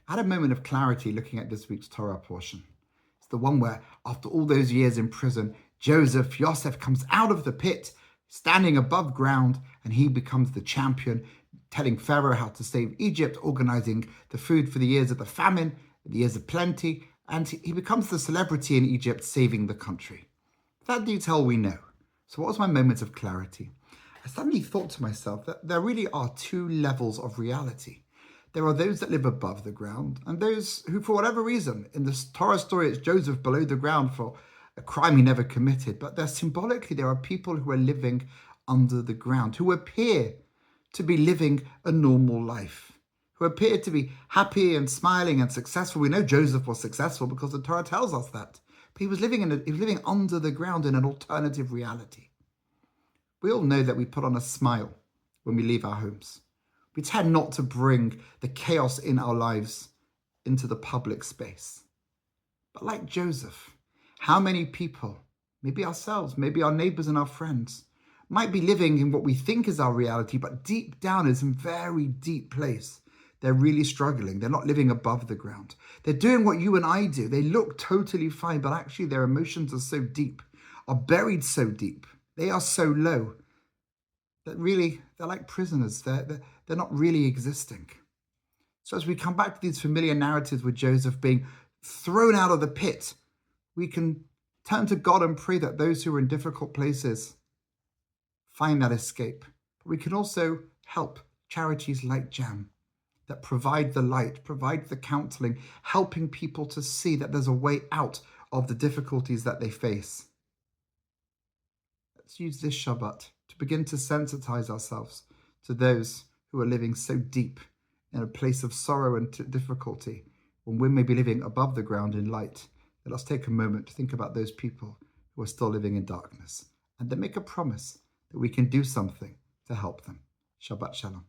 I had a moment of clarity looking at this week's Torah portion. It's the one where, after all those years in prison, Yosef comes out of the pit, standing above ground, and he becomes the champion, telling Pharaoh how to save Egypt, organizing the food for the years of the famine, the years of plenty, and he becomes the celebrity in Egypt, saving the country. That detail we know. So what was my moment of clarity? I suddenly thought to myself that there really are two levels of reality. There are those that live above the ground, and those who, for whatever reason, in this Torah story, it's Joseph below the ground for a crime he never committed. But symbolically, there are people who are living under the ground, who appear to be living a normal life, who appear to be happy and smiling and successful. We know Joseph was successful because the Torah tells us that. But he was living under the ground in an alternative reality. We all know that we put on a smile when we leave our homes. We tend not to bring the chaos in our lives into the public space. But like Joseph, how many people, maybe ourselves, maybe our neighbors and our friends, might be living in what we think is our reality, but deep down in some very deep place, they're really struggling. They're not living above the ground. They're doing what you and I do. They look totally fine, but actually their emotions are so deep, are buried so deep. They are so low that really they're like prisoners. They're not really existing. So as we come back to these familiar narratives with Joseph being thrown out of the pit, we can turn to God and pray that those who are in difficult places find that escape. But we can also help charities like JAM that provide the light, provide the counseling, helping people to see that there's a way out of the difficulties that they face. Let's use this Shabbat to begin to sensitize ourselves to those who are living so deep in a place of sorrow and difficulty, when we may be living above the ground in light. Let us take a moment to think about those people who are still living in darkness, and then make a promise that we can do something to help them. Shabbat Shalom.